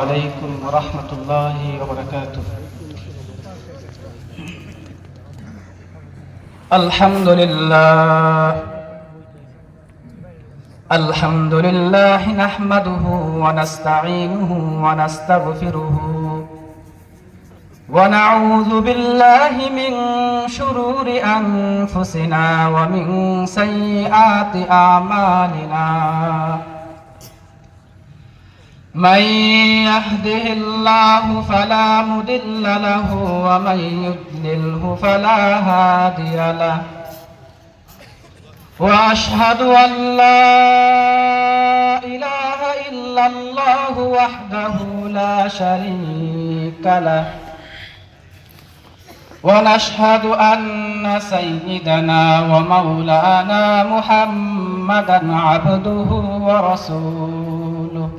আলাইকুম ওয়া রাহমাতুল্লাহি ওয়া বারাকাতুহু। আলহামদুলিল্লাহ নাহমাদুহু ওয়া নাস্তাঈনুহু ওয়া নাস্তাগফিরুহু ওয়া নাউযু বিল্লাহি মিন শুরুরি আনফুসিনা ওয়া মিন সাইয়্যাতি আমালিনা। من يهده الله فلا مضل له ومن يضلله فلا هادي له وأشهد أن لا إله إلا الله وحده لا شريك له ونشهد أن سيدنا ومولانا محمدا عبده ورسوله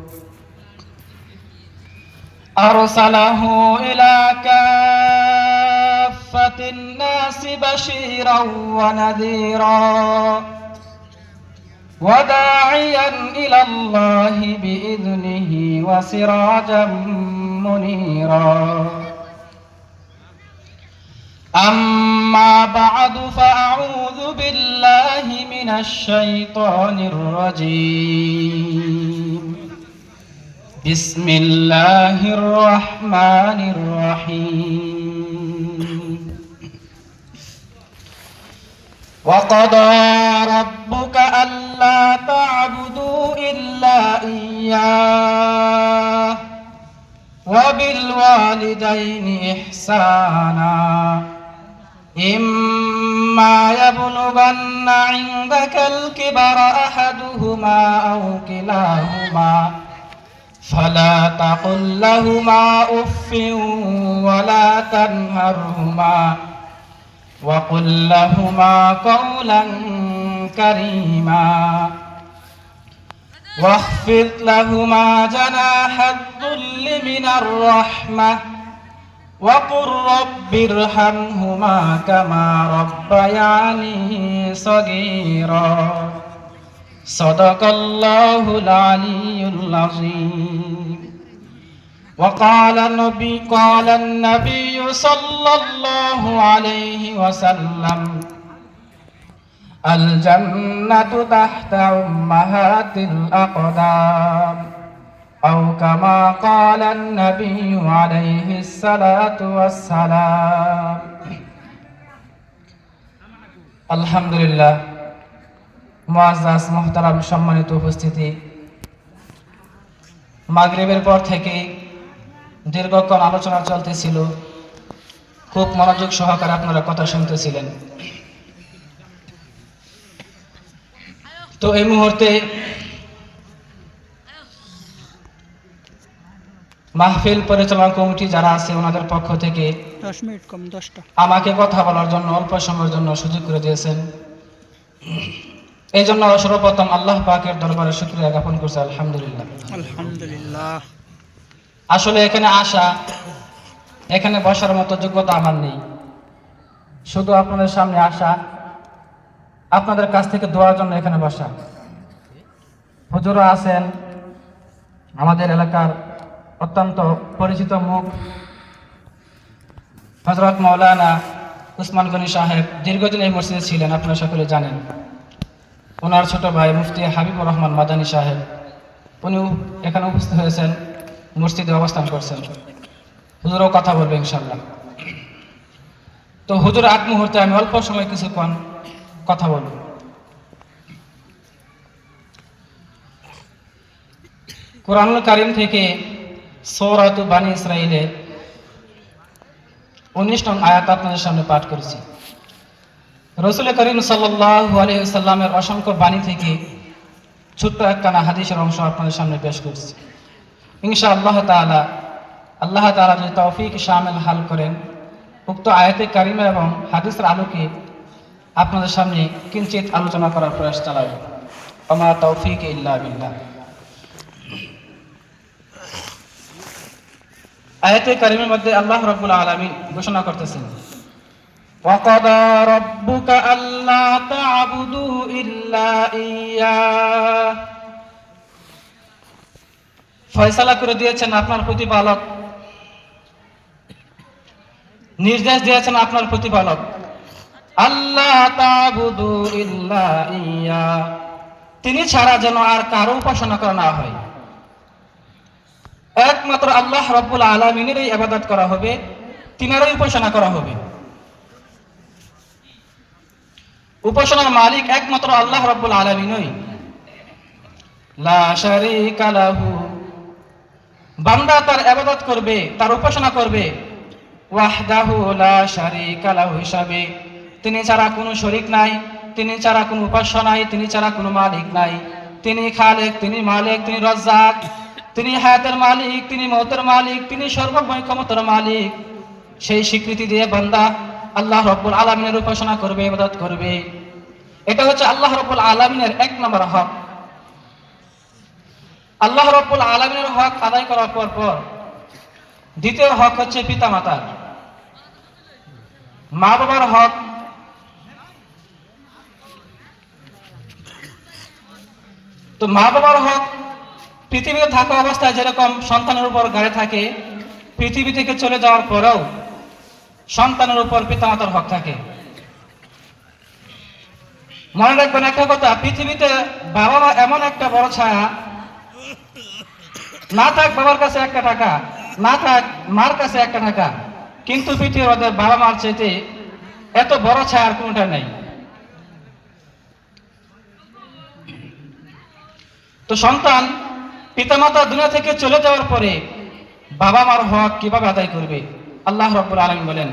أرسله إلى كافة الناس بشيرا ونذيرا وداعيا إلى الله بإذنه وسراجا منيرا. أما بعد فأعوذ بالله من الشيطان الرجيم. بسم الله الرحمن الرحيم. وقضى ربك ألا تعبدوا إلا إياه وبالوالدين إحسانا إما يبلغن عندك الكبر أحدهما أو كلاهما فلا تقل لهما أف ولا تنهرهما وقل لهما قولا كريما واخفض لهما جناح الذل من الرحمة وقل رب ارحمهما كما ربياني صغيرا. صدق الله العلي العظيم. وقال النبي صلى الله عليه وسلم الجنة تحت أمهات الأقدام أو كما قال النبي عليه الصلاة والسلام. الحمد لله। মুআজ্জাজ মুহতারাম সম্মানিত উপস্থিতি, মাগরিবের পর থেকে দীর্ঘক্ষণ আলোচনা চলতেছিল, খুব মনোযোগ সহকারে আপনারা কথা শুনতেছিলেন। তো এই মুহূর্তে মাহফিল পরিচালনা কমিটি যারা আছে ওনাদের পক্ষ থেকে 10 মিনিট কম 10টা আমাকে কথা বলার জন্য অল্প সময়ের জন্য সুযোগ করে দিয়েছেন। এই জন্য সর্বপ্রথম আল্লাহ পাকের দরবারে শুকরিয়া জ্ঞাপন করছি। আলহামদুলিল্লাহ আলহামদুলিল্লাহ। আসলে এখানে আসা, এখানে বসার মতো যোগ্যতা আমার নেই। শুধু আপনাদের সামনে আসা, আপনাদের কাছ থেকে দোয়ার জন্য এখানে বসা। হুজুরা আছেন আমাদের এলাকার অত্যন্ত পরিচিত মুখ, হযরত মাওলানা উসমান গনি সাহেব দীর্ঘদিন এই মসজিদে ছিলেন, আপনারা সকলে জানেন। ওনার ছোট ভাই মুফতি হাবিবুর রহমান মাদানী সাহেব, উনিও এখানে উপস্থিত হয়েছেন, মসজিদে অবস্থান করছেন। হুজুরও কথা বলবে ইনশাআল্লাহ। তো হুজুর আগ মুহূর্তে আমি অল্প সময় কিছুক্ষণ কথা বলব। কুরআনুল কারীম থেকে সূরাত বানী ইসরাঈলের 19 নং আয়াত আপনাদের সামনে পাঠ করেছি। রাসূল করিম সাল্লাল্লাহু আলাইহি ওয়াসাল্লামের অসংখ্য বাণী থেকে ছোট্ট একখানা হাদিসের অংশ আপনাদের সামনে পেশ করছি। ইনশাআল্লাহ তাআলা আল্লাহ তাআলা যদি তৌফিক শামিল হাল করেন, উক্ত আয়াতে কারিমা এবং হাদিসের আলোকে আপনাদের সামনে কিঞ্চিত আলোচনা করার প্রয়াস চালাবো। ওমা তৌফিক ইল্লা বিল্লাহ। আয়াতে কারিমের মধ্যে আল্লাহ রাব্বুল আলামিন ঘোষণা করতেছেন, وَقَضَى رَبُّكَ أَلَّا تَعْبُدُوا إِلَّا إِيَّاهُ ফয়সালা করে দিয়েছেন আপনার প্রতিপালক, নির্দেশ দিয়েছেন আপনার প্রতিপালক, আল্লাহ তা'বুদু ইল্লা ইয়্যা, তিনি ছাড়া যেন আর কারো উপাসনা করা না হয়। একমাত্র আল্লাহ রাব্বুল আলামিনেরই ইবাদত করা হবে, তিনারই উপাসনা করা হবে। উপাসনার মালিক একমাত্র আল্লাহ রাব্বুল আলামিনই। লা শারীকা লাহু, বান্দা তার ইবাদত করবে, তার উপাসনা করবে ওয়াহদাহু লা শারীকা লাহু হিসাবে, তিনি ছাড়া কোনো শরীক নাই, তিনি ছাড়া কোনো উপাস্য নাই, তিনি ছাড়া কোনো মালিক নাই। তিনি খালেক, তিনি মালিক, তিনি রাজ্জাক, তিনি হায়াতের মালিক, তিনি মওতের মালিক, তিনি সর্বময় ক্ষমতার মালিক। সেই স্বীকৃতি দিয়ে বান্দা আল্লাহ রাব্বুল আলামিনের উপাসনা করবে, ইবাদত করবে। এটা হচ্ছে আল্লাহ রাব্বুল আলামিনের এক নম্বর হক। আল্লাহ রাব্বুল আলামিনের হক আদায় করার পর দ্বিতীয় হক হচ্ছে পিতামাতার, মা বাবার হক। তো মা বাবার হক পৃথিবীতে থাকা অবস্থায় যেরকম সন্তানের উপর গায়ে থাকে, পৃথিবী থেকে চলে যাওয়ার পরেও সন্তানের উপর পিতামাতার হক থাকে। মনে রাখবেন একটা কথা, পৃথিবীতে বাবা মা এমন একটা বড় ছায়া, না থাক বাবার কাছে একটা টাকা, না থাক মার কাছে একটা টাকা, কিন্তু পৃথিবীর মধ্যে বাবা মার চাইতে এত বড় ছায়া আর কোনটা নেই। তো সন্তান পিতামাতা দুনিয়া থেকে চলে যাওয়ার পরে বাবা মার হক কিভাবে আদায় করবে? আল্লাহ রাব্বুল আলামিন বলেন,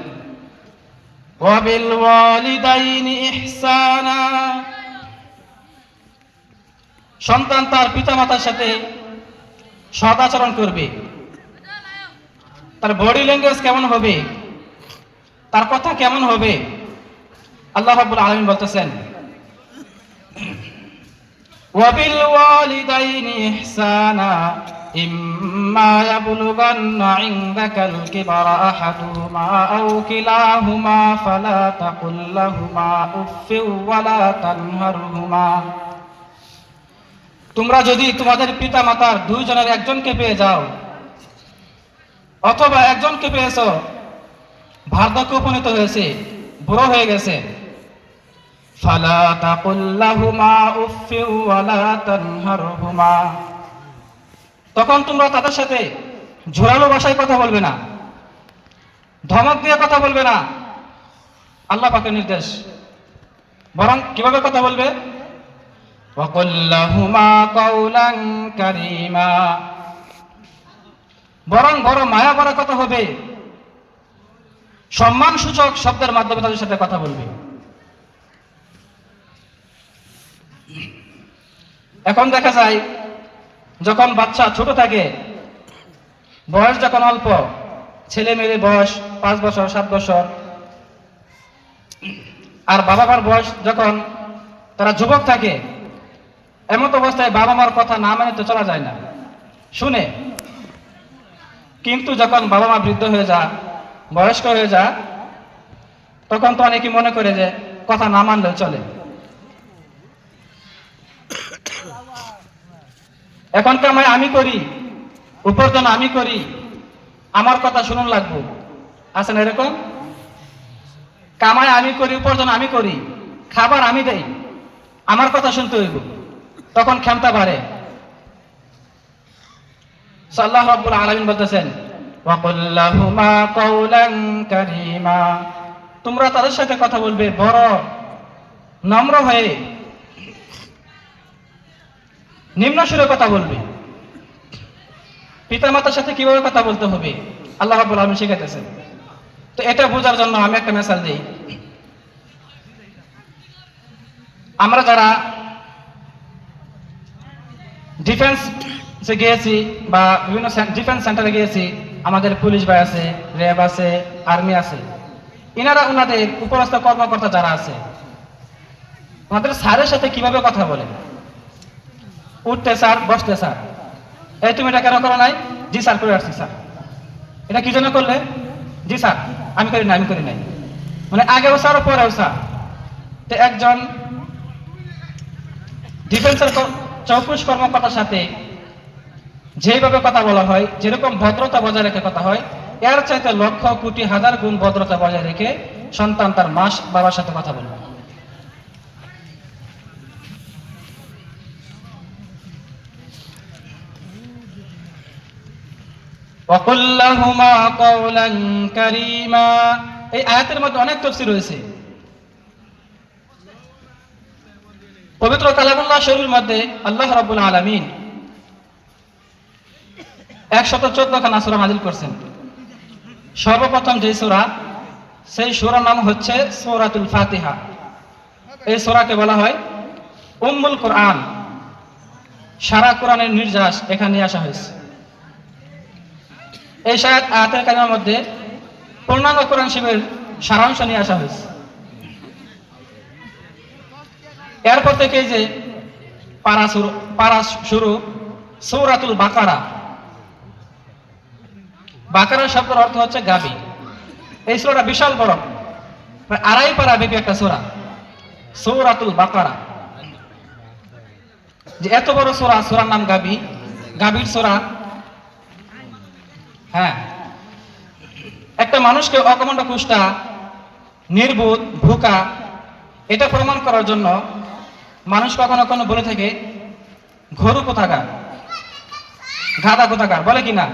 ওয়া বিল ওয়ালিদাইনি ইহসানা, সন্তান তার পিতামাতার সাথে সৎ আচরণ করবে। তার বডি ল্যাঙ্গুয়েজ কেমন হবে, তার কথা কেমন হবে? আল্লাহ রাব্বুল আলামিন বলতেছেন, ওয়া বিল ওয়ালিদাইনি ইহসানা ইম্মা ইয়াবলুগান্না ইনদাকাল কিবারা আহাদুহুমা আও কিলাহুমা ফালা তাকুল লাহুমা উফফিন ওয়া লা তানহারহুমা, তোমরা যদি তোমাদের পিতা মাতার দুইজনের একজনকে পেয়ে যাও, অথবা একজনকে পেয়েছো বার্ধক্যে উপনীত হয়েছে, বুড়ো হয়ে গেছে, ফালা তাকুল লাহুমা উফফিন ওয়া লা তানহারহুমা, তখন তোমরা তাদের সাথে জোরালো ভাষায় কথা বলবে না, ধমক দিয়ে কথা বলবে না। আল্লাহ পাকের নির্দেশ। বরং কিভাবে কথা বলবে? ওয়াকুল লাহুমা কাওলান কারীমা, বরং বড় মায়া ভরা কথা হবে, সম্মান সূচক শব্দের মাধ্যমে তাদের সাথে কথা বলবে। এখন দেখা যায় যখন বাচ্চা ছোট থাকে, বয়স যখন অল্প, ছেলে মেয়ের বয়স 5 বছর 7 বছর, আর বাবা মার বয়স যখন তারা যুবক থাকে, এমত অবস্থায় বাবা মার কথা না মানে তো চলা যায় না, শুনে। কিন্তু যখন বাবা মা বৃদ্ধ হয়ে যায়, বয়স্ক হয়ে যায়, তখন তো অনেকে মনে করে যে কথা না মানলেও চলে। এখন কামাই আমি করি, উপার্জন আমি করি, আমার কথা শুনুন লাগবো, আছে না এরকম? কামাই আমি করি, উপার্জন আমি করি, খাবার আমি দেই, আমার কথা শুনতে হইব, তখন ক্ষমতা বাড়ে। আল্লাহ রাব্বুল আলামিন বলতেছেন, ওয়াকুল লাহুমা কাওলান কারীমা, তোমরা তাদের সাথে কথা বলবে বড় নম্র হয়ে, নিম্ন সুরে কথা বলবে। পিতামাতার সাথে কিভাবে কথা বলতে হবে আল্লাহ রাব্বুল আলামিন শিখাইতেছেন। তো এটা বোঝার জন্য আমি একটা মিসাল দিই। আমরা যারা ডিফেন্সে গিয়েছি বা বিভিন্ন ডিফেন্স সেন্টারে গিয়েছি, আমাদের পুলিশ ভাই আছে, র্যাব আছে, আর্মি আছে, ইনারা ওনাদের উপরস্থ কর্মকর্তা যারা আছে, ওনাদের স্যারের সাথে কিভাবে কথা বলে? উঠতে স্যার, বসতে স্যার, এই তুমি এটা কেন করো নাই? জি স্যার করে আসছি স্যার। এটা কি জন্য করলে? জি স্যার আমি করি না, আমি করি নাই। মানে আগেও স্যার পরেও স্যার। তো একজন ডিফেন্সের চৌকুশ কর্মকর্তার সাথে যেভাবে কথা বলা হয়, যেরকম ভদ্রতা বজায় রেখে কথা হয়, এর চাইতে লক্ষ কোটি হাজার গুণ ভদ্রতা বজায় রেখে সন্তান তার মা বাবার সাথে কথা বলবে। وَقُلْ لَهُمَا قَوْلًا كَرِيمًا। এই আয়াতের মধ্যে অনেক তাফসীর রয়েছে। পবিত্র কালামুল্লাহ শরীফের মধ্যে আল্লাহ রাব্বুল আলামিন 114 খানা সূরা নাযিল করছেন। সর্বপ্রথম যে সূরা, সেই সূরার নাম হচ্ছে সূরাতুল ফাতিহা। এই সূরাকে বলা হয় উম্মুল কোরআন। সারা কোরআনের নির্যাস এখানে নিয়ে আসা হয়েছে। এই আয়াতের কারিমার মধ্যে পূর্ণাঙ্গ কোরআন শরীফের সারাংশ নিয়ে আসা হয়েছে। এরপর থেকে যে পারা শুরু সূরাতুল বাকারা। বাকারা শব্দের অর্থ হচ্ছে গাভী। এই সূরাটা বিশাল বড়, প্রায় 2.5 পারা ব্যাপী একটা সূরা, সূরাতুল বাকারা। যে এত বড় সূরা, সূরার নাম গাভী, গাভীর সূরা। হ্যাঁ, একটা মানুষকে অকমণ্ড কুষ্টা, নির্বোধ, ভোকা, এটা প্রমাণ করার জন্য মানুষ কখনো কখনো বলে থাকে গরু কোথাকার, গাধা কোথাকার, বলে কিনা?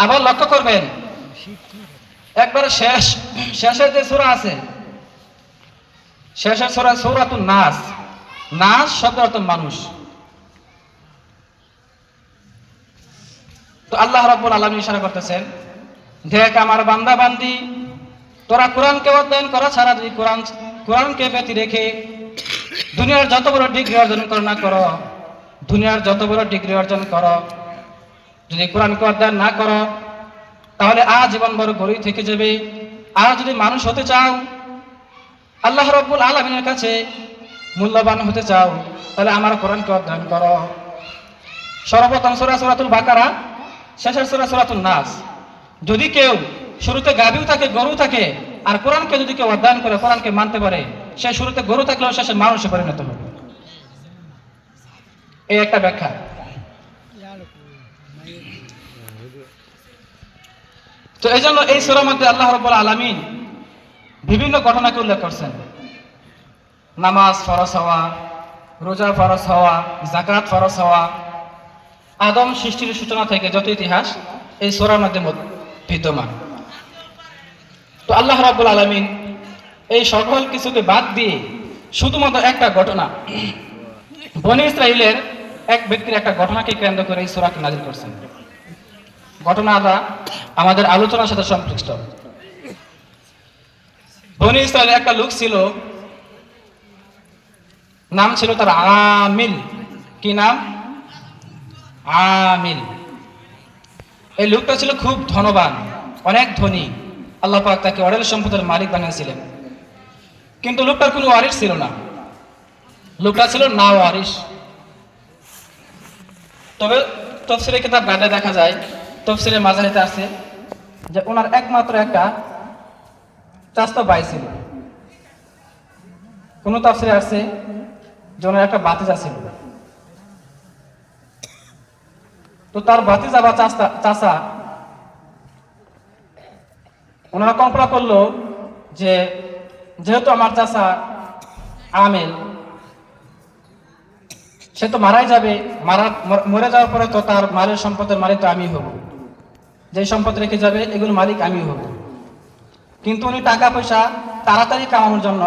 আবার লক্ষ্য করবেন, একবার শেষের যে সূরা আছে, শেষের সূরা সূরাতুন নাস। নাস শব্দের অর্থ মানুষ। তো আল্লাহ রাব্বুল আলামিন ইশারা করতেছেন, দেখ আমার বান্দা বান্দি, তোরা কোরআনকে অধ্যয়ন করা ছাড়া যদি কোরআনকে ব্যতি রেখে দুনিয়ার যত বড় ডিগ্রি অর্জন করো না করো, দুনিয়ার যত বড় ডিগ্রি অর্জন করো, যদি কোরআনকে অধ্যয়ন না করো, তাহলে আজীবন বড় গরিব থেকে যাবে। আর যদি মানুষ হতে চাও, আল্লাহ রাব্বুল আলামিনের কাছে মূল্যবান হতে চাও, তাহলে আমার কোরআনকে অধ্যয়ন করো। সর্বপ্রথম সূরা সূরাতুল বাকারা, শেষের সূরা সূরাতুন নাস। যদি কেউ শুরুতে গাভীও থাকে, গরু থাকে, আর কোরআনকে যদি কেউ অধ্যয়ন করে, কোরআনকে মানতে পারে, সে শুরুতে গরু থাকলেও শেষে মানুষে পরিণত হবে। এই একটা ব্যাখ্যা। তো এই জন্য এই সূরার মধ্যে আল্লাহ রাব্বুল আলামিন বিভিন্ন ঘটনাকে উল্লেখ করছেন। নামাজ ফরজ হওয়া, রোজা ফরজ হওয়া, যাকাত ফরজ হওয়া, আদম সৃষ্টির সূচনা থেকে যত ইতিহাস এই সূরার মধ্যে বিদ্যমান। তো আল্লাহ রাব্বুল আলামিন এই সকল কিছুকে বাদ দিয়ে শুধুমাত্র একটা ঘটনা, বনী ইসরাইলের এক ব্যক্তির একটা ঘটনাকে কেন্দ্র করে এই সূরাকে নাযিল করছেন। ঘটনাটা আমাদের আলোচনার সাথে সম্পৃক্ত। বনী ইসরাইলের একটা লোক ছিল, নাম ছিল তার আমিল। কি নাম? আমিল। এই লোকটা ছিল খুব ধনবান, অনেক ধনী। আল্লাহ পাক তাকে অঢেল সম্পদের মালিক বানিয়েছিলেন। কিন্তু লোকটার কোনো ওয়ারিশ ছিল না, লোকটা ছিল না ওয়ারিশ। তবে তাফসীরে কিতাব ঘাটলে দেখা যায়, তাফসীরে মাজাহিতে আছে যে ওনার একমাত্র একটা চাচাতো ভাই ছিল। কোন তাফসীরে আছে যে ওনার একটা ভাতিজা ছিল। তো তার ভাতিজা বা চাচা ওনারা কল্পনা করলো যে যেহেতু আমার চাচা আমেল, সে তো মারাই যাবে, মরে যাওয়ার পরে তো তার মালের সম্পদের মালিক তো আমি হব, যে সম্পদ রেখে যাবে এগুলো মালিক আমি হব। কিন্তু উনি টাকা পয়সা তাড়াতাড়ি কামানোর জন্য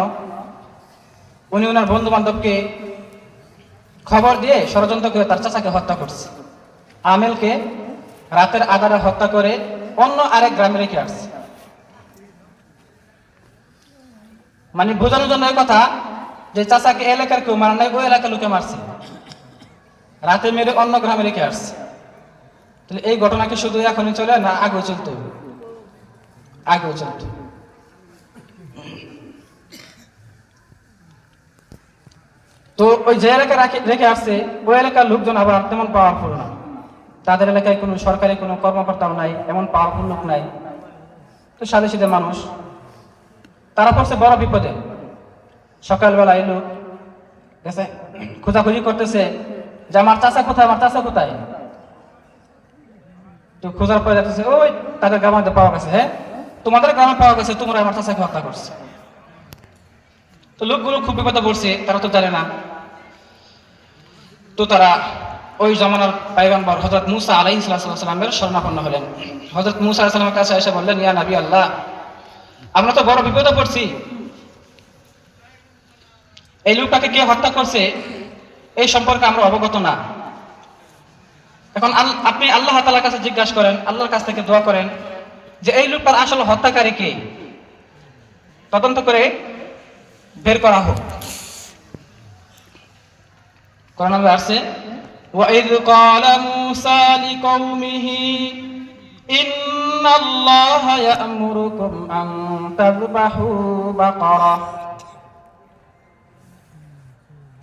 উনি ওনার বন্ধু বান্ধবকে খবর দিয়ে ষড়যন্ত্র করে তার চাচাকে হত্যা করছে। আমেলকে রাতের আধারে হত্যা করে অন্য আরেক গ্রামে রেখে আসছে। মানে বোঝানোর জন্য এই কথা যে চাচাকে এলাকার কেউ মারা নাই, ওই এলাকার লোকে মারছে, রাতে মেরে অন্য গ্রামে রেখে আসছে। তাহলে এই ঘটনাকে শুধু এখনই চলে না, আগেও চলতে হবে, আগেও চলতে। তো ওই যে এলাকা রেখে আসছে, ওই এলাকার লোকজন আবার তেমন পাওয়ারফুল না, তাদের এলাকায় কোনো সরকারি কোনো কর্মকর্তাও নাই, এমন পাওয়ারফুল লোক নাই। তো সাদে সিধে মানুষ, তারা পড়ছে বড় বিপদে। সকালবেলা এই লোক গেছে খোঁজাখুঁজি করতেছে, যে আমার চাচা কোথায়, আমার চাচা কোথায়? তো খোঁজার পরে দেখতেছে ওই তাদের গ্রামে পাওয়া গেছে। হ্যাঁ, তোমাদের গ্রামে পাওয়া গেছে, তোমরা আমার চাচাকে হত্যা করছে। তো লোকগুলো খুব বিপদে পড়ছে, তারা তো জানে না। তো তারা ওই জমানার পয়গম্বর হযরত মূসা আলাইহিস সালামের শরণাপন্ন হলেন। হযরত মূসা আলাইহিস সালামের কাছে এসে বললেন, ইয়া নবী আল্লাহ, আমরা তো বড় বিপদে পড়ছি, এই লোকটাকে কে হত্যা করছে এই সম্পর্কে আমরা অবগত না। এখন আপনি আল্লাহ তাআলার কাছে জিজ্ঞাসা করেন, আল্লাহর কাছ থেকে দোয়া করেন যে এই লোকটার আসল হত্যাকারী কে, তদন্ত করে বের করা হোক। কোরআনে আসছে, وَإِذْ قَالَ مُوسَى لِقَوْمِهِ إِنَّ اللَّهَ يَأْمُرُكُمْ أَن تَذْبَحُوا بَقَرَةً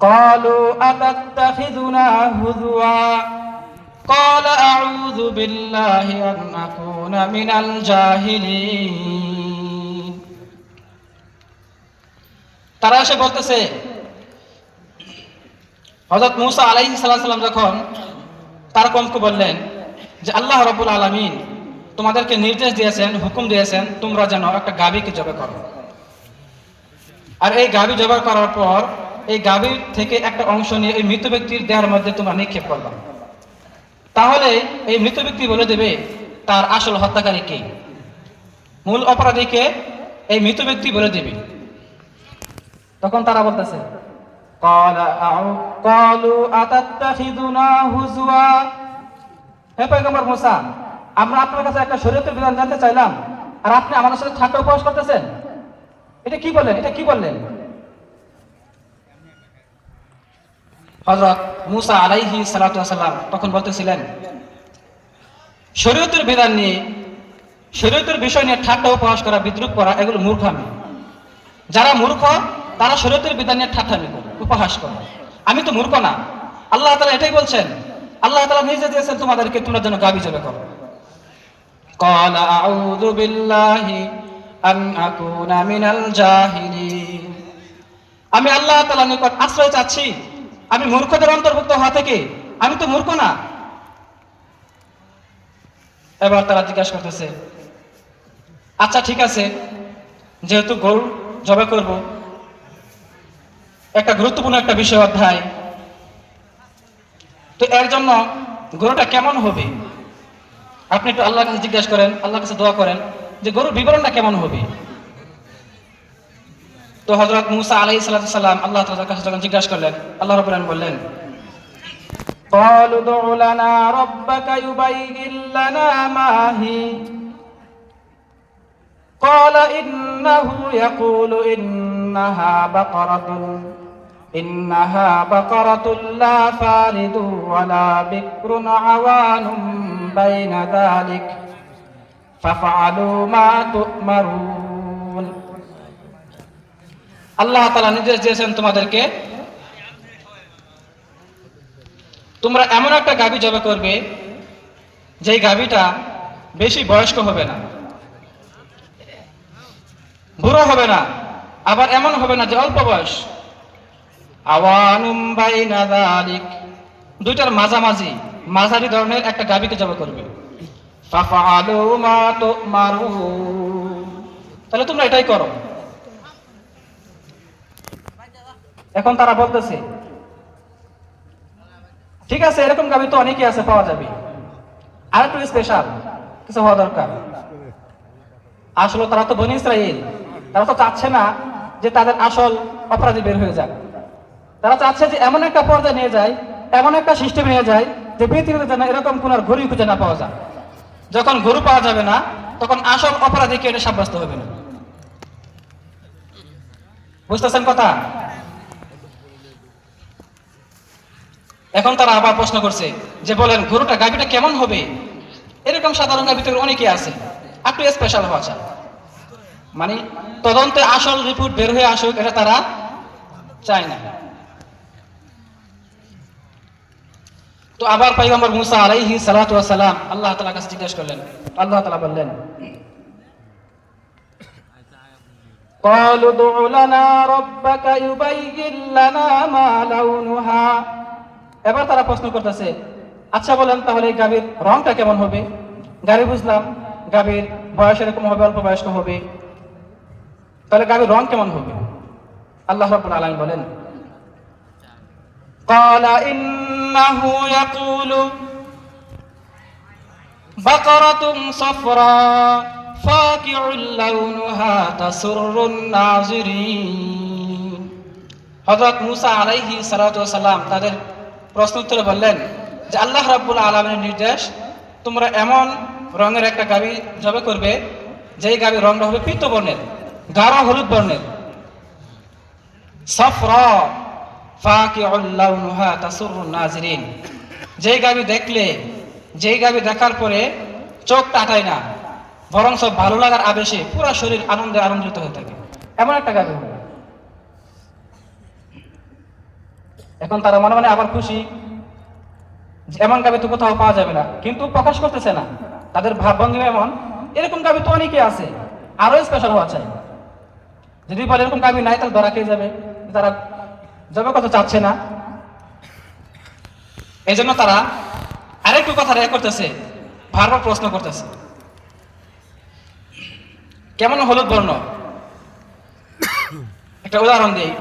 قَالُوا أَتَتَّخِذُنَا هُزُوًا قَالَ أَعُوذُ بِاللَّهِ أَنْ أَكُونَ مِنَ الْجَاهِلِينَ। তারা এসে বলতেছে, হযরত মূসা আলাইহিস সালাম যখন তার কওমকে বললেন যে আল্লাহ রাব্বুল আলামিন তোমাদেরকে নির্দেশ দিয়েছেন, হুকুম দিয়েছেন, তোমরা যেন একটা গাভীকে জবাই করো, আর এই গাভী জবাই করার পর এই গাভীর থেকে একটা অংশ নিয়ে এই মৃত ব্যক্তির দেহের মধ্যে তোমরা নিক্ষেপ করবা, তাহলে এই মৃত ব্যক্তি বলে দেবে তার আসল হত্যাকারী কে, মূল অপরাধীকে এই মৃত ব্যক্তি বলে দেবে। তখন তারা বলতেছে, قالوا أتتخذنا هزوا, হে পয়গম্বর মূসা, আমরা আপনার কাছে একটা শরীয়তের বিধান জানতে চাইলাম, আর আপনি আমাদের সাথে ঠাট্টা উপহাস করতেছেন। এটা কি বললেন, এটা কি বললেন? হযরত মূসা আলাইহিস সালাম তখন বলতেছিলেন, শরীয়তের বিধান নিয়ে, শরীয়তের বিষয় নিয়ে ঠাট্টা উপহাস করা, বিদ্রুপ করা, এগুলো মূর্খামি। যারা মূর্খ তারা শরীয়তের বিধান নিয়ে ঠাট্টামি করে, উপহাস করে। আমি তো মূর্খ না, আল্লাহ তাআলা এটাই বলছেন, আল্লাহ তাআলা নিজে দিয়েছেন তোমাদেরকে, তোমরা যেন গাভী জবাই করো। قال أعوذ بالله أن أكون من الجاهلين, আমি আল্লাহ তাআলার নিকট আশ্রয় চাচ্ছি আমি মূর্খদের অন্তর্ভুক্ত হওয়া থেকে, আমি তো মূর্খ না। এবার তারা জিজ্ঞাসা করতেছে, আচ্ছা ঠিক আছে, যেহেতু গরু জবাই করব, একটা গুরুত্বপূর্ণ একটা বিষয় অধ্যায়, তো এর জন্য গরুটা কেমন হবে আপনি একটু আল্লাহর কাছে জিজ্ঞাসা করেন, আল্লাহর কাছে দোয়া করেন যে গরুর বিবরণটা কেমন হবে। তো হযরত মূসা আলাইহিস সালাম আল্লাহ তাআলার কাছে যখন জিজ্ঞাসা করলেন, আল্লাহ রাব্বুল আলামিন বললেন, قالوا ادع لنا ربك يبين لنا ما هي قال إنه يقول إنها بقرة لا فارض ولا بكر عوان بين ذلك فافعلوا ما تؤمرون। আল্লাহ তাআলা নির্দেশ দিয়েছেন তোমাদেরকে, তোমরা এমন একটা গাভী জবাই করবে যেই গাভীটা বেশি বয়স্ক হবে না, বুড়ো হবে না, আবার এমন হবে না যে অল্প বয়স। আওয়ানুম বাইনা যালিক, দুইটার মাঝামাঝি, মাঝারি ধরনের একটা গাভীকে জবাই করবে। ফাফআলু মা তুমারুন, তাহলে তোমরা এটাই করো। এখন তারা বলতেছে, ঠিক আছে, এরকম গাভী তো অনেকই আছে, পাওয়া যাবে, আর একটু স্পেশাল কিছু হওয়া দরকার। আসলে তারা তো বনী ইসরাইল, তারা তো চাচ্ছে না যে তাদের আসল অপরাধী বের হয়ে যাক, তারা চাচ্ছে যে এমন একটা পর্যায়ে নিয়ে যায়, এমন একটা সিস্টেম নিয়ে যায় যে পৃথিবীতে যেন এরকম কোন আর গরু খুঁজে না পাওয়া যায়। যখন গরু পাওয়া যাবে না, তখন আসল অপরাধীকে এটা সাব্যস্ত হবে না। বুঝতেছেন কথা? এখন তারা আবার প্রশ্ন করছে যে বলেন গরুটা, গাভীটা কেমন হবে? এরকম সাধারণ গাভী তো অনেকে আছে, একটু স্পেশাল হওয়া চায়, মানে তদন্তে আসল রিপোর্ট বের হয়ে আসুক, এটা তারা চায় না। তো আবার পয়গম্বর মূসা আলাইহিস সালাম আল্লাহ তাআলার কাছে জিজ্ঞাসা করলেন, আল্লাহ তাআলা বললেন, قالوا ادع لنا ربك يبين لنا ما لونها এবার তারা প্রশ্ন করতেছে, আচ্ছা বলেন তাহলে এই গাভীর রংটা কেমন হবে? গাভী বুঝলাম গাভীর বয়স এরকম হবে, অল্প বয়স্ক হবে, তাহলে গাভীর রং কেমন হবে? আল্লাহ রাব্বুল আলামিন বলেন, قال إنه يقول بقرة صفراء فاقع لونها تسر الناظرين। হযরত মূসা আলাইহিস সালাতু ওয়াস সালাম তাদের প্রশ্ন উত্তরে বললেন যে আল্লাহ রাব্বুল আলামিনের নির্দেশ, তোমরা এমন রঙের একটা গাভী জবাই করবে যেই গাভীর রংটা হবে পীত বর্ণের, গাঢ় হলুদ বর্ণের। সাফরা ফাকিউল লাউনুহা তাসুরুন নাজিরিন, যেই গাভী দেখলে, যেই গাভী দেখার পরে চোখ টাটায় না, বরং সব ভালো লাগার আবেশে পুরো শরীর আনন্দে আনন্দিত হয়ে থাকে, এমন একটা গাভী হবে। এখন তারা মনে মনে আবার খুশি, এমন গাভী তো কোথাও পাওয়া যাবে না, কিন্তু প্রকাশ করতেছে না। তাদের ভাবভঙ্গি এমন, এরকম গাভী তো অনেকে আছে, আরো স্পেশাল হওয়া চাই। যদি বলে এরকম গাভী নাই তাহলে ধরা খেয়ে যাবে, তারা জবে কথা চাচ্ছে না। এই জন্য তারা আরেকটু কথা রেয়া করতেছে, বারবার প্রশ্ন করতেছে কেমন হলুদ বর্ণ। একটা উদাহরণ দিই,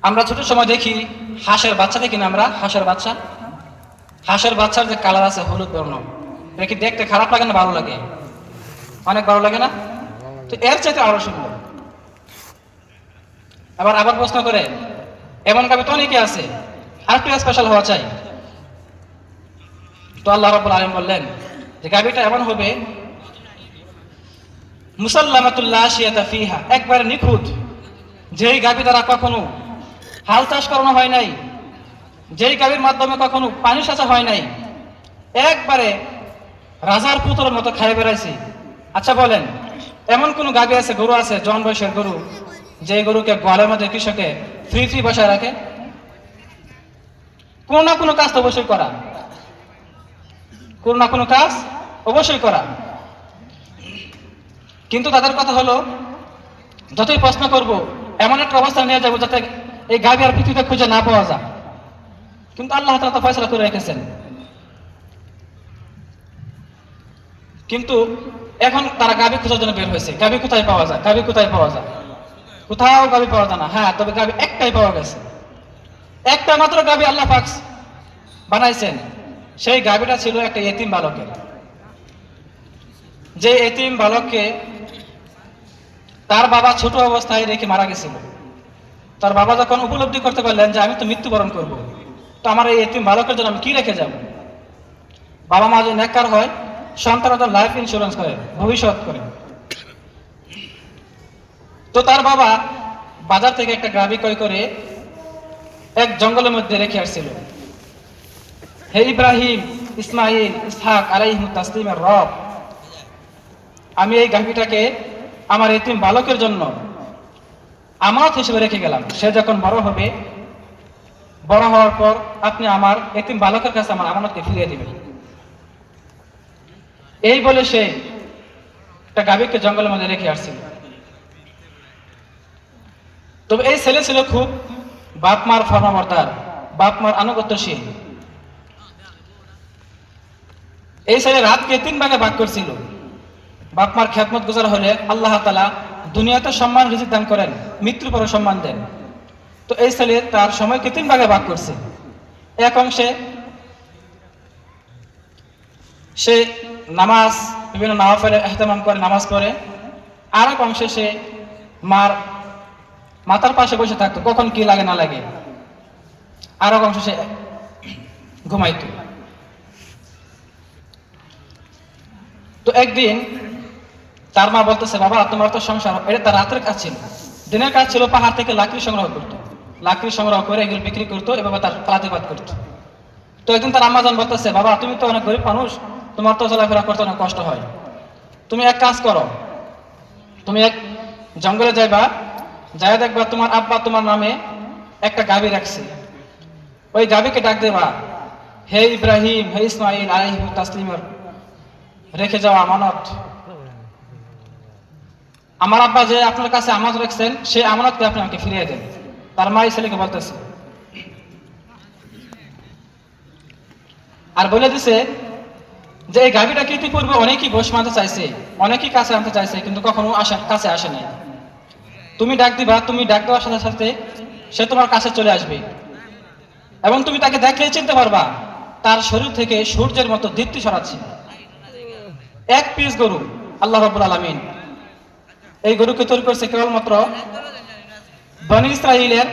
আমরা ছোট সময় দেখি হাঁসের বাচ্চা দেখি না, আমরা হাঁসের বাচ্চার যে কালার আছে হলুদ বর্ণ, এটা কি দেখতে খারাপ লাগে না ভালো লাগে? অনেক ভালো লাগে না? তো এর চাইতে আরো সুন্দর। আবার প্রশ্ন করে, এমন গাভী তো অনেকে আছে, আরেকটু স্পেশাল হওয়া চাই। তো আল্লাহ রাব্বুল আলামিন বললেন যে গাভীটা এমন হবে মুসাল্লামাতুল লা শিয়াতা ফিহা, একবারে নিখুঁত, যেই গাভী দ্বারা কখনো হাল চাষ করানো হয় নাই, যেই গাভীর মাধ্যমে কখনো পানি সেচা হয় নাই, একবারে রাজার পুত্রের মতো খাই বেড়াইছে। আচ্ছা বলেন, এমন কোন গাভী আছে, গরু আছে, জন বয়সের গরু, যে গরুকে গোয়ালের মধ্যে কৃষকে ফ্রি বসায় রাখে? কোনো না কোনো কাজ তো অবশ্যই করা, কোনো না কোনো কাজ অবশ্যই করা। কিন্তু তাদের কথা হলো, যতই প্রশ্ন করব এমন একটা অবস্থা নিয়ে যাবো যাতে এই গাভী আর পৃথিবীতে খুঁজে না পাওয়া যায়। কিন্তু আল্লাহ তাআলা তো ফয়সালা করে রেখেছেন। কিন্তু এখন তারা গাভী খোঁজার জন্য বের হয়েছে, গাভী কোথায় পাওয়া যায়, গাভী কোথায় পাওয়া যায়? কোথাও গাভী পাওয়া যায় না। হ্যাঁ, তবে গাভী একটাই পাওয়া গেছে, একটা মাত্র গাভী আল্লাহ পাক বানাইছেন। সেই গাভীটা ছিল একটা এতিম বালকের, যে এতিম বালককে তার বাবা ছোট অবস্থায় রেখে মারা গেছিল। তার বাবা যখন উপলব্ধি করতে পারলেন যে আমি তো মৃত্যুবরণ করব, তো আমার এই এতিম বালকের জন্য আমি কি রেখে যাব? বাবা মা যদি নেককার হয়, সন্তানরা লাইফ ইন্স্যুরেন্স করে, ভবিষ্যৎ করে। তো তার বাবা বাজার থেকে একটা গাভী ক্রয় করে এক জঙ্গলের মধ্যে রেখে আসছিল। হে ইব্রাহিম, ইসমাইল, ইসহাক আলাইহিমুত তাসলিমের রব, আমি এই গাভীটাকে আমার এতিম বালকের জন্য আমানত হিসেবে রেখে গেলাম। সে যখন বড় হবে, বড় হওয়ার পর আপনি আমার এতিম বালকের কাছে আমার আমানতকে ফিরিয়ে দিবেন। এই বলে সে একটা গাভীকে জঙ্গলের মধ্যে রেখে আসছিল। তবে এই ছেলে ছিল খুব বাপ মার ফরমাবর্তার, বাপ মার আনুগত্যশীল। এই ছেলে রাতকে 3 ভাগে ভাগ করছিল। বাপ মার খেদমত গুজার হলে আল্লাহ তাআলা দুনিয়াতে সম্মান রিজিক দান করেন, মৃত্যুর পরে সম্মান দেন। তো এই ছেলে তার সময়কে 3 ভাগে ভাগ করছে। এক অংশে সে নামাজ, বিভিন্ন নওয়াফিলের ইহতিমাম করে, নামাজ পড়ে। আর এক অংশে সে মাতার পাশে বসে থাকতো, কখন কি লাগে না লাগে। আর এক অংশে সে ঘুমাইতো। তো একদিন তার মা বলতেছে, বাবা তোমার তো সংসার, এটা তার রাতের কাজ ছিল। দিনের কাজ ছিল পাহাড় থেকে লাকড়ি সংগ্রহ করতো, লাকড়ি সংগ্রহ করে এগুলো বিক্রি করতো, এভাবে তার প্রাতিপাত করতো। তো একদিন তার আম্মাজান বলতেছে, বাবা তুমি তো অনেক গরিব মানুষ, তোমার তো চলাফেরা করতে অনেক কষ্ট হয়, তুমি এক কাজ করো, তুমি এক জঙ্গলে যাইবা, যাই দেখবা তোমার আব্বা তোমার নামে একটা গাভী রাখছে, ওই গাভীকে ডাক দেবা, হে ইব্রাহিম, হে ইসমাইল আলাইহিমুত তাসলিমের রেখে যাওয়া আমানত, আমার আব্বা যে আপনার কাছে আমানত রাখছেন সেই আমানতকে আপনি আমাকে ফিরিয়ে দেন। তার মা এই ছেলেকে বলতেছে। আর বলে দিছে যে এই গাভীটাকে ইতিপূর্বে অনেকেই বস মানতে চাইছে, অনেকেই কাছে আনতে চাইছে, কিন্তু কখনো কাছে আসে নাই। তুমি ডাক দিবা, তুমি ডাক দেওয়ার সাথে সাথে সে তোমার কাছে চলে আসবে এবং তুমি তাকে দেখলেই চিনতে পারবা তার শরীর থেকে সূর্যের মতো দীপ্তি ছড়াচ্ছে। এক পিস গরু আল্লাহ রাব্বুল আলামিন এই গরুকে তৈরি করছে কেবলমাত্র বনী ইসরাইলের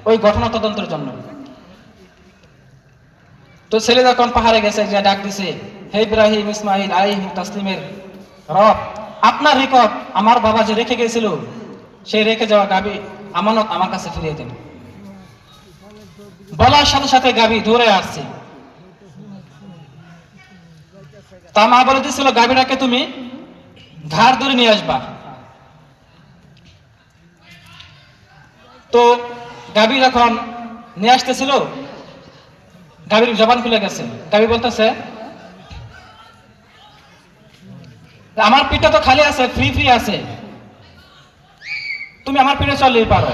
ওই ঘটনা তদন্তের জন্য। তো ছেলে যখন পাহাড়ে গেছে, যে ডাক দিছে, হে ইব্রাহিম ইসমাইল আলাইহিম তাসলিমের রব, আপনার রেকর্ড আমার বাবা যে রেখে গেছিল, সেই রেখে যাওয়া গাভী আমানত আমার কাছে ফিরিয়ে দেন। বলার সাথে সাথে গাভী দৌড়ে আসছে। তা মা বলে দিয়েছিল গাভীটাকে তুমি ঘাড় ধরে নিয়ে আসবা। তো গাভী যখন নিয়ে আসতেছিল, গাভীর জবান খুলে গেছে। গাভী বলতেছে, আমার পিঠটা তো খালি আছে, ফ্রি ফ্রি আছে, তুমি আমার পিঠে চললেই পারো।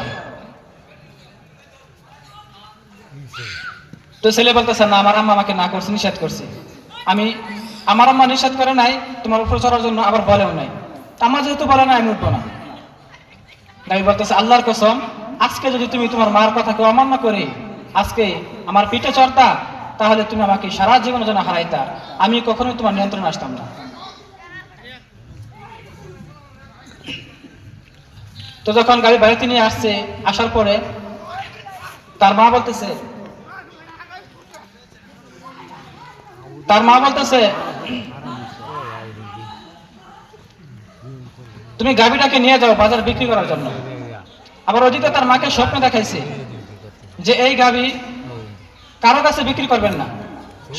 তো ছেলে বলতেছে, না, আমার আম্মা আমাকে না করছে, নিষেধ করছে। আমার আম্মা নিষেধ করে নাই তোমার উপর চড়ার জন্য, আবার বলেও নাই। আমার যেহেতু বলে না, আমি উঠবো না। গাভী বলতেছে, আল্লাহর কসম, আজকে যদি তুমি তোমার মার কথাকে অমান্য করে আজকে আমার পিঠে চড়তা, তাহলে তুমি আমাকে সারা জীবনের জন্য হারাইতা, আমি কখনোই তোমার নিয়ন্ত্রণে আসতাম না। তো যখন গাড়ি বাড়িতে নিয়ে আসছে, আসার পরে তার মা বলতেছে তুমি গাভীটাকে নিয়ে যাও বাজারে বিক্রি করার জন্য। আবার ওদিকে তার মাকে স্বপ্ন দেখাইছে যে এই গাভী কারো কাছে বিক্রি করবেন না,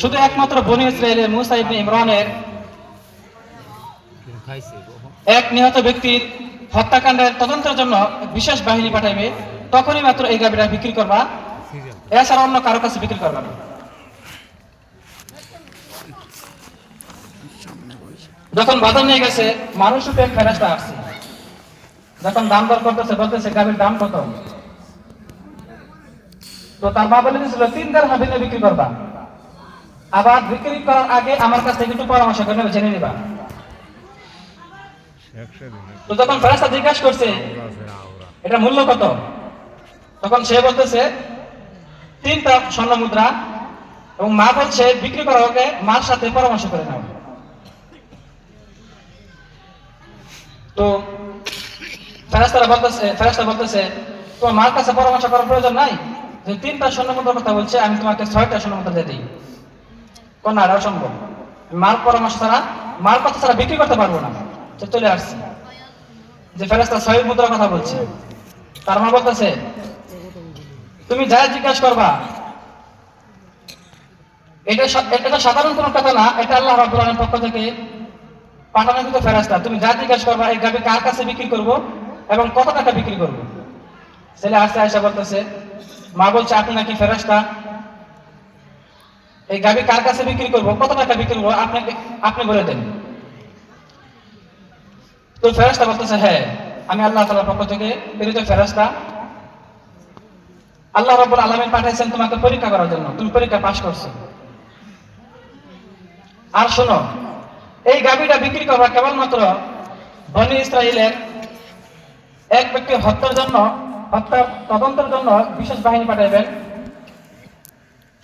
শুধু একমাত্র বনী ইসরাইলের মূসা ইবনে ইমরানের এক নিহত ব্যক্তির হত্যাকাণ্ডের তদন্তের জন্য বিশেষ বাহিনী পাঠাইবে, তখনই মাত্র এই গাভীটা বিক্রি করবা, এছাড়া অন্য কারো কাছে বিক্রি করবা না। যখন বাজার নিয়ে গেছে, মানুষ রূপে এক ফেরেশতা আসছে। যখন দাম দর করতেছে, বলতেছে গাভীর দাম কত? তো তার মা বলে দিয়েছিল 3 দিরহাম দিনে বিক্রি করবা, আবার বিক্রি করার আগে আমার কাছ থেকে একটু পরামর্শ করে নেবে, জেনে নিবা। তো যখন ফেরেশতা জিজ্ঞাসা করছে এটা মূল্য কত, তখন সে বলতেছে 3টা স্বর্ণ মুদ্রা, এবং মা বলছে বিক্রি করার আগে মার সাথে পরামর্শ করে নাও। তো ফেরেশতা বলতেছে তোমার মার কাছে পরামর্শ করার প্রয়োজন নাই, যে 3টা স্বর্ণ মুদ্রার কথা বলছে, আমি তোমাকে 6টা স্বর্ণ মুদ্রা দিয়ে দিই। কোন না, এটা অসম্ভব, মার পরামর্শ ছাড়া, মার কথা ছাড়া বিক্রি করতে পারবো না। তো চলে আসছে যে ফেরেশতা 6 মুদ্রার কথা বলছে। তার মা বলতেছে তুমি যাই জিজ্ঞাসা করবা, এটা সাধারণ কোনো কথা না, এটা আল্লাহ রাব্বুল আলামিনের পক্ষ থেকে পাঠানো কিন্তু ফেরেশতা। তুমি যা জিজ্ঞাসা করবা, এই গাভী কার কাছে বিক্রি করব এবং কত টাকা বিক্রি করব। ছেলে আসতে আয়সা বলতেছে, মা বলছে আপনি নাকি ফেরেশতা, এই গাভী কার কাছে বিক্রি করব, কত টাকা বিক্রি করবো, আপনি বলে দেন। তো ফেরেশতা বলতেছে, হ্যাঁ, আমি আল্লাহ তাআলার পক্ষ থেকে প্রেরিত ফেরেশতা, আল্লাহ রাব্বুল আলামিন পাঠাইছেন তোমাকে পরীক্ষা করার জন্য, তুমি পরীক্ষা পাস করছো। আর শোনো, এই গাভীটা বিক্রি করবা কেবলমাত্র বনী ইসরাইলের এক ব্যক্তি হত্যার তদন্তের জন্য বিশেষ বাহিনী পাঠাইবেন,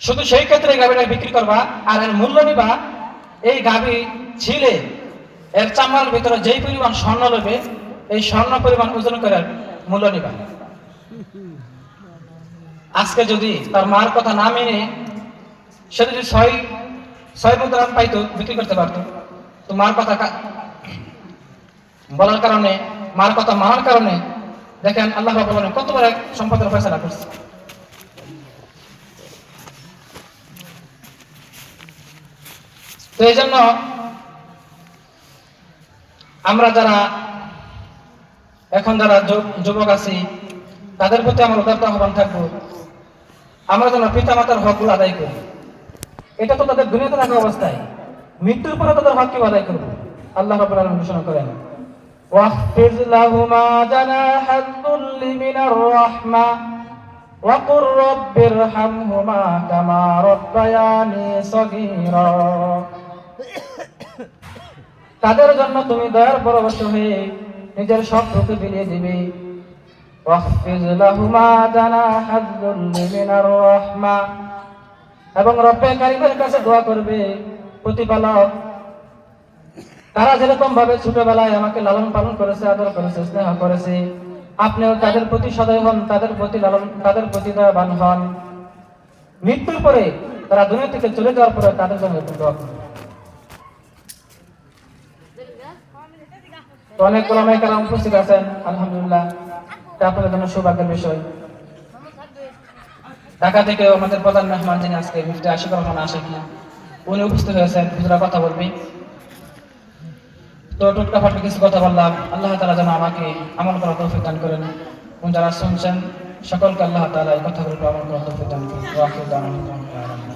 শুধু সেই ক্ষেত্রে এই গাভীটা বিক্রি করবা। আর এর মূল্য নিবা, এই গাভী ছিলে এর চামড়ার ভিতরে যেই পরিমাণ স্বর্ণ লবে, এই স্বর্ণ পরিমাণ ওজন করে মূল্য নিবা। আজকে যদি তার মার কথা না মেনে সে যদি 6 মুদ্রা পাইতো, বিক্রি করতে পারতো। তো মার কথা বলার কারণে, মার কথা মানার কারণে দেখেন আল্লাহ রাব্বুল আলামিন কত বড় এক সম্পদের ফয়সালা করছে। তো এই জন্য আমরা যারা এখন যারা যুবক আছি, তাদের প্রতি আমার উদারতা আহ্বান থাকবো, আমরা যেন পিতা মাতার হকগুলো আদায় করি। এটা তো তাদের দুনিয়াতে থাকা অবস্থায়, মৃত্যুর পরে তাদের হক কি আদায় করবো। আল্লাহ রাব্বুল আলামিন ঘোষণা করেন, ওয়াহফিজ লাহুমা জানাহাদ যুল্লি মিনার রাহমা وقل رب ارحمهما كما ربياني صغيرا তাদের জন্য তুমি দয়ার পরবশ হয়ে নিজের সব দুঃখ বিলিয়ে দিবে ওয়াখফিজ লাহুমা জানাহাদ যুল্লি মিনার রাহমা এবং রব্বে কারীমের কাছে দোয়া করবে প্রতিপালক তারা যেরকম ভাবে ছোটবেলায় আমাকে লালন পালন করেছে আদর করেছে স্নেহ করেছে আপনিও তাদের প্রতি সদয় হন তাদের প্রতি দয়াবান হন মৃত্যুর পরে তারা দুনিয়া থেকে চলে যাওয়ার পরে তাদের জন্য একটু দোয়া করুন তো অনেক ওলামায়ে কেরাম উপস্থিত আছেন আলহামদুলিল্লাহ এটা আপনাদের জন্য সৌভাগ্যের বিষয় ঢাকা থেকে আমাদের প্রধান মেহমান যিনি আজকে মুফতি আশিকুর রহমান আশিকি উনি উপস্থিত হয়েছেন হুজুরা কথা বলবি তো টুকটা ফাটে কিছু কথা বললাম আল্লাহ তাআলা যেন আমাকে আমল করার তৌফিক দান করেন এবং যারা শুনছেন সকলকে আল্লাহ তাআলা এই কথাগুলো আমল করার তৌফিক দান করেন ওয়া আখিরু দাওয়ানা